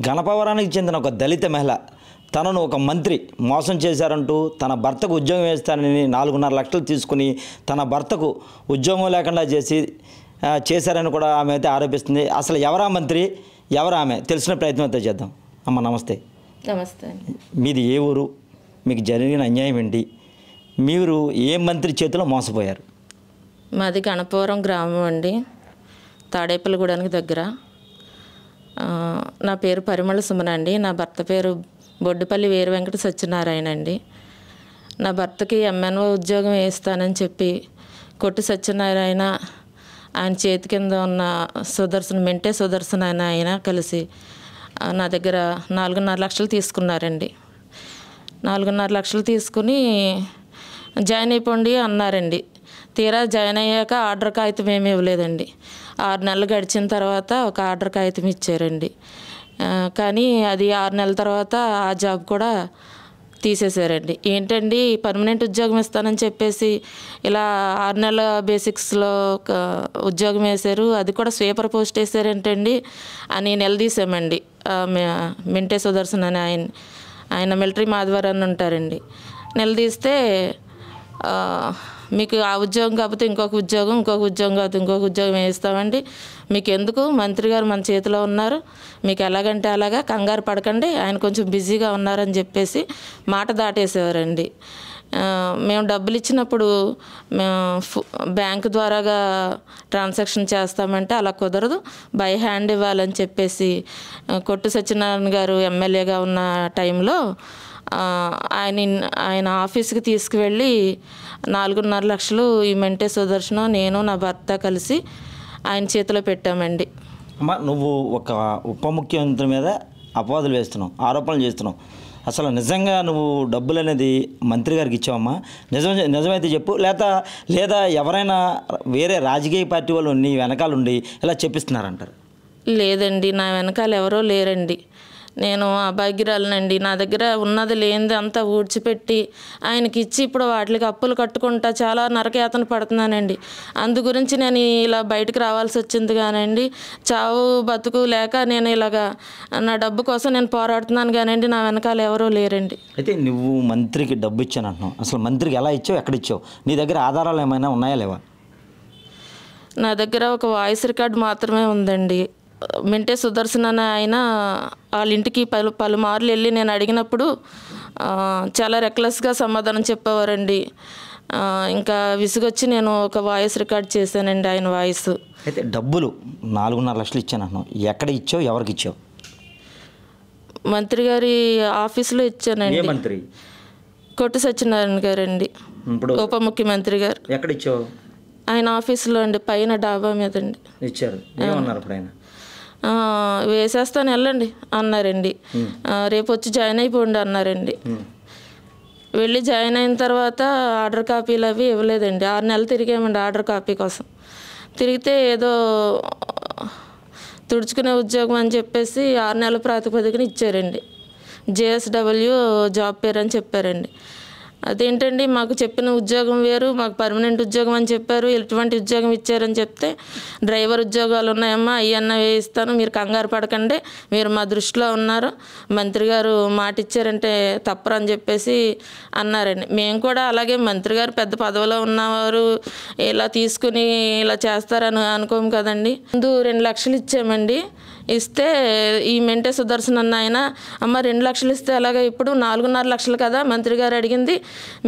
గణపవరానికి చెందిన ఒక దళిత మహిళ తనను ఒక మంత్రి మోసం చేశారంటూ తన భర్తకు ఉద్యోగం వేస్తానని 4.5 లక్షలు తీసుకుని తన భర్తకు ఉద్యోగం లేకుండా చేశారని కూడా ఆమె అయితే ఆరోపిస్తుంది. అసలు ఎవరా మంత్రి, ఎవరు ఆమె తెలిసిన ప్రయత్నం అయితే చేద్దాం. అమ్మ నమస్తే. నమస్తే. మీది ఏ ఊరు, మీకు జరిగిన అన్యాయం ఏంటి, మీరు ఏ మంత్రి చేతిలో మోసపోయారు? మాది గణపవరం గ్రామం అండి, తాడేపల్లిగూడానికి దగ్గర. నా పేరు పరిమళ సుమన అండి. నా భర్త పేరు బొడ్డుపల్లి వీర వెంకట సత్యనారాయణ అండి. నా భర్తకి ఎంఎన్ఓ ఉద్యోగం వేస్తానని చెప్పి కొట్టి సత్యనారాయణ, ఆయన చేతి కింద ఉన్న మెంటే సుదర్శన్ అని ఆయన కలిసి నా దగ్గర 4.5 లక్షలు తీసుకున్నారండి. 4.5 లక్షలు తీసుకుని జాయిన్ అయిపోండి అన్నారండి. తీరా జాయిన్ అయ్యాక ఆర్డర్ కాగితం ఏమీ ఇవ్వలేదండి. 6 నెలలు గడిచిన తర్వాత ఒక ఆర్డర్ కాగితం ఇచ్చారండి. కానీ అది 6 నెలల తర్వాత ఆ జాబ్ కూడా తీసేశారండి. ఏంటండి పర్మనెంట్ ఉద్యోగం ఇస్తానని చెప్పేసి ఇలా 6 నెలల బేసిక్స్లో ఉద్యోగం వేశారు, అది కూడా స్వీపర్ పోస్ట్ వేసారేంటండి అని నిలదీశామండి. మెంటే సుదర్శన్ అని ఆయన మిలిటరీ మాధవరాన్ని ఉంటారండి. నిలదీస్తే మీకు ఆ ఉద్యోగం కాకపోతే ఇంకొక ఉద్యోగం కాకపోతే ఇంకొక ఉద్యోగం వేస్తామండి, మీకు ఎందుకు, మంత్రి గారు మన చేతిలో ఉన్నారు, మీకు ఎలాగంటే అలాగా, కంగారు పడకండి, ఆయన కొంచెం బిజీగా ఉన్నారని చెప్పేసి మాట దాటేసేవారండి. మేము డబ్బులు ఇచ్చినప్పుడు బ్యాంకు ద్వారాగా ట్రాన్సాక్షన్ చేస్తామంటే అలా కుదరదు, బై హ్యాండ్ ఇవ్వాలని చెప్పేసి కొట్టు సత్యనారాయణ గారు ఎమ్మెల్యేగా ఉన్న టైంలో ఆయన ఆఫీస్కి తీసుకువెళ్ళి 4.5 లక్షలు ఈ మెంటే సుదర్శనం, నేను నా భర్త కలిసి ఆయన చేతిలో పెట్టామండి. అమ్మ, నువ్వు ఒక ఉప ముఖ్యమంత్రి మీద అపవాదులు వేస్తున్నావు, ఆరోపణలు చేస్తున్నావు. అసలు నిజంగా నువ్వు డబ్బులు అనేది మంత్రి గారికి ఇచ్చావమ్మా? నిజమైతే చెప్పు, లేదా ఎవరైనా వేరే రాజకీయ పార్టీ వాళ్ళు నీ వెనకాల ఉండి ఇలా చెప్పిస్తున్నారంటారు? లేదండి, నా వెనకాల ఎవరో లేరండి. నేను అభాగ్యురాలనండి. నా దగ్గర ఉన్నది లేనిది అంతా ఊడ్చిపెట్టి ఆయనకి ఇచ్చి ఇప్పుడు వాటికి అప్పులు కట్టుకుంటా చాలా నరకయాతన పడుతున్నానండి. అందు గురించి నేను ఇలా బయటకు రావాల్సి వచ్చింది. కానండి చావు బతుకు లేక నేను ఇలాగా నా డబ్బు కోసం నేను పోరాడుతున్నాను. కానండి నా వెనకాల ఎవరో లేరండి. అయితే నువ్వు మంత్రికి డబ్బు ఇచ్చాను అంటున్నావు, అసలు మంత్రికి ఎలా ఇచ్చావు, ఎక్కడ ఇచ్చావు, నీ దగ్గర ఆధారాలు ఏమైనా ఉన్నాయా లేవా? నా దగ్గర ఒక వాయిస్ రికార్డు మాత్రమే ఉందండి. మెంటే సుదర్శన్ అని ఆయన వాళ్ళ ఇంటికి పలుమార్లు వెళ్ళి నేను అడిగినప్పుడు చాలా రెక్లెస్గా సమాధానం చెప్పేవారండి. ఇంకా విసుగొచ్చి నేను ఒక వాయిస్ రికార్డ్ చేశానండి, ఆయన వాయిస్. అయితే డబ్బులు 4.5 లక్షలు ఇచ్చాను అంటున్నావు, ఎక్కడ ఇచ్చావు, ఎవరికి ఇచ్చావు? మంత్రి గారి ఆఫీసులో ఇచ్చానండి. మంత్రి? కొట్టు సత్యనారాయణ గారండి, ఉప ముఖ్యమంత్రి గారు. ఎక్కడ ఇచ్చావు? ఆయన ఆఫీసులో అండి, పైన డాబా మీద అండి ఇచ్చారు. ఏమన్నారు అప్పుడు ఆయన? వేసేస్తాను వెళ్ళండి అన్నారండి. రేపు వచ్చి జాయిన్ అయిపోండి అన్నారండి. వెళ్ళి జాయిన్ అయిన తర్వాత ఆర్డర్ కాపీలు అవి ఇవ్వలేదండి. 6 నెలలు తిరిగామండి ఆర్డర్ కాపీ కోసం. తిరిగితే ఏదో తుడుచుకునే ఉద్యోగం అని చెప్పేసి 6 నెలల ప్రాతిపదికన ఇచ్చారండి. JSW జాబ్ పేరు అని చెప్పారండి. అదేంటండి, మాకు చెప్పిన ఉద్యోగం వేరు, మాకు పర్మనెంట్ ఉద్యోగం అని చెప్పారు, ఎటువంటి ఉద్యోగం ఇచ్చారని చెప్తే డ్రైవర్ ఉద్యోగాలు ఉన్నాయమ్మా, అయ్యన్న వేయిస్తాను, మీరు కంగారు పడకండి, మీరు మా దృష్టిలో ఉన్నారు, మంత్రి గారు మాట ఇచ్చారంటే తప్పరు అని చెప్పేసి అన్నారండి. మేము కూడా అలాగే మంత్రి గారు పెద్ద పదవిలో ఉన్నవారు ఇలా తీసుకుని ఇలా చేస్తారని అనుకోము కదండి. ముందు 2 లక్షలు ఇచ్చామండి. ఇస్తే ఈ మెంటే సుదర్శన్ అన్న ఆయన, అమ్మ 2 లక్షలు ఇస్తే అలాగే, ఇప్పుడు 4.5 లక్షలు కదా మంత్రి గారు అడిగింది,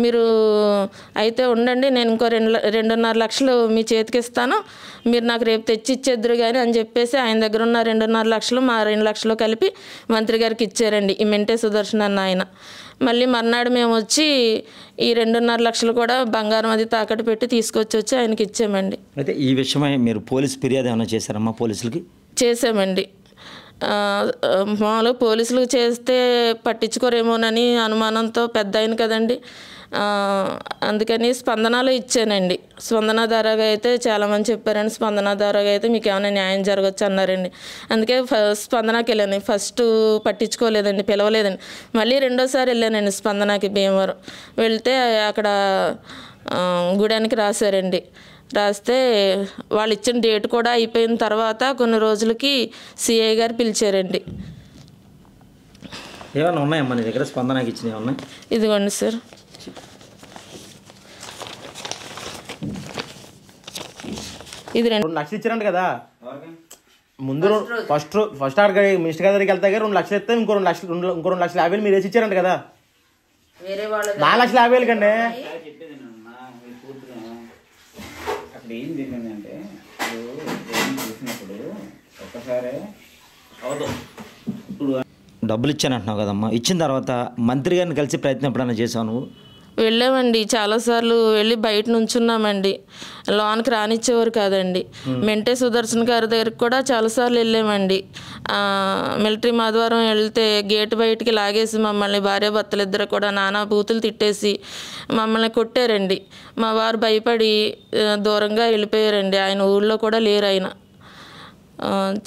మీరు అయితే ఉండండి, నేను ఇంకో 2.5 లక్షలు మీ చేతికి ఇస్తాను, మీరు నాకు రేపు తెచ్చి ఇచ్చేద్దరు కానీ అని చెప్పేసి ఆయన దగ్గర ఉన్న 2.5 లక్షలు మా 2 లక్షలు కలిపి మంత్రి గారికి ఇచ్చారండి ఈ మెంటే సుదర్శన్ అన్న ఆయన. మళ్ళీ మర్నాడు మేము వచ్చి ఈ 2.5 లక్షలు కూడా బంగారం అది తాకట్టు పెట్టి తీసుకొచ్చి ఆయనకి ఇచ్చామండి. అయితే ఈ విషయమై మీరు పోలీస్ ఫిర్యాదు ఏమైనా చేశారమ్మా? పోలీసులకి చేసామండి. మామూలుగా పోలీసులు చేస్తే పట్టించుకోరేమోనని అనుమానంతో పెద్ద ఆయన కదండి, అందుకని స్పందనలో ఇచ్చానండి. స్పందన ద్వారాగా అయితే చాలామంది చెప్పారండి, స్పందన ద్వారాగా అయితే మీకు ఏమైనా న్యాయం జరగచ్చు అన్నారండి. అందుకే స్పందనకి వెళ్ళాను. ఫస్ట్ పట్టించుకోలేదండి, పిలవలేదండి. మళ్ళీ 2వ సారి వెళ్ళానండి స్పందనకి, భీమవరం. వెళ్తే అక్కడ గుడానికి రాశారండి. రాస్తే వాళ్ళు ఇచ్చిన డేట్ కూడా అయిపోయిన తర్వాత కొన్ని రోజులకి సిఐ గారు పిలిచారండి. ఏమన్నా ఉన్నాయమ్మా నీ దగ్గర స్పందనకి ఇచ్చినవి ఉన్నాయి? ఇదిగోండి సార్. ఇది 2 లక్షలు ఇచ్చారంట కదా ముందు. ఫస్ట్ ఆడికి మినిస్టర్ గారి దగ్గరికి వెళ్తా 2 లక్షలు ఇస్తే ఇంకో 2 లక్షల 50,000 మీరు వేసి ఇచ్చారంట కదా. 4,50,000 కండి. అక్కడ ఏం జరిగిందంటే చూసినప్పుడు ఒక్కసారి డబ్బులు ఇచ్చానంటున్నావు కదమ్మా, ఇచ్చిన తర్వాత మంత్రి గారిని కలిసి ప్రయత్నం ఎప్పుడైనా చేసావు నువ్వు? వెళ్ళామండి, చాలాసార్లు వెళ్ళి బయట నుంచున్నామండి. లోన్కి రానిచ్చేవారు కాదండి. మెంటే సుదర్శన్ గారి దగ్గరికి కూడా చాలాసార్లు వెళ్ళామండి. మిలిటరీ మాధవరం వెళ్తే గేటు బయటికి లాగేసి మమ్మల్ని భార్యాభర్తలు ఇద్దరు కూడా నానా బూతులు తిట్టేసి మమ్మల్ని కొట్టారండి. మా వారు భయపడి దూరంగా వెళ్ళిపోయారండి. ఆయన ఊళ్ళో కూడా లేరు. ఆయన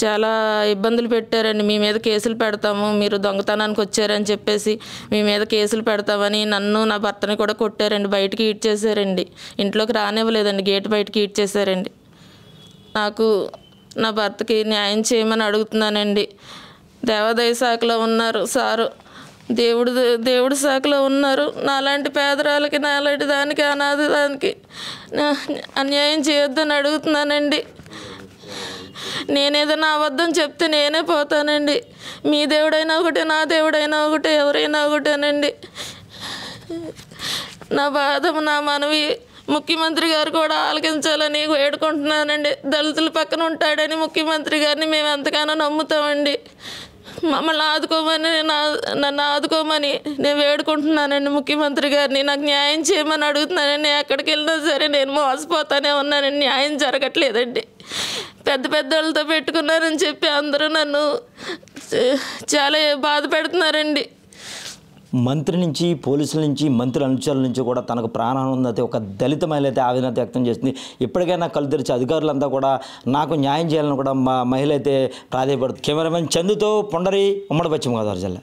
చాలా ఇబ్బందులు పెట్టారండి. మీ మీద కేసులు పెడతాము, మీరు దొంగతనానికి వచ్చారని చెప్పేసి మీ మీద కేసులు పెడతామని నన్ను నా భర్తని కూడా కొట్టారండి. బయటికి ఈడ్చేసారండి. ఇంట్లోకి రానివ్వలేదండి, గేట్ బయటికి ఈడ్చేసారండి. నాకు నా భర్తకి న్యాయం చేయమని అడుగుతున్నానండి. దేవాదాయ శాఖలో ఉన్నారు సారు, దేవుడు శాఖలో ఉన్నారు. నాలాంటి పేదరాలకి, నాలాంటి దానికి, అనాథ దానికి అన్యాయం చేయొద్దని అడుగుతున్నానండి. నేనేదైనా అబద్ధం చెప్తే నేనే పోతానండి. మీ దేవుడైనా ఒకటే, నా దేవుడైనా ఒకటే, ఎవరైనా ఒకటేనండి. నా బాధ, నా మనవి ముఖ్యమంత్రి గారు కూడా ఆలకించాలని వేడుకుంటున్నానండి. దళితుల పక్కన ఉంటాడని ముఖ్యమంత్రి గారిని మేము ఎంతగానో నమ్ముతామండి. మమ్మల్ని ఆదుకోమని, నన్ను ఆదుకోమని నేను వేడుకుంటున్నానండి ముఖ్యమంత్రి గారిని. నాకు న్యాయం చేయమని అడుగుతున్నానండి. ఎక్కడికి వెళ్ళినా సరే నేను మోసపోతానే ఉన్నానండి. న్యాయం జరగట్లేదండి. పెద్ద వాళ్ళతో పెట్టుకున్నారని చెప్పి అందరూ నన్ను చాలా బాధ పెడుతున్నారండి. మంత్రి నుంచి, పోలీసుల నుంచి, మంత్రి అనుచరుల నుంచి కూడా తనకు ప్రాణం ఉందైతే ఒక దళిత మహిళ అయితే ఆవేదన వ్యక్తం చేస్తుంది. ఇప్పటికైనా కళ్ళు తెరిచి అధికారులంతా కూడా నాకు న్యాయం చేయాలని కూడా మా మహిళ అయితే ప్రాధాయపడుతుంది. కెమెరామెన్ చందుతో పొండరి, ఉమ్మడి పశ్చిమ గోదావరి జిల్లా.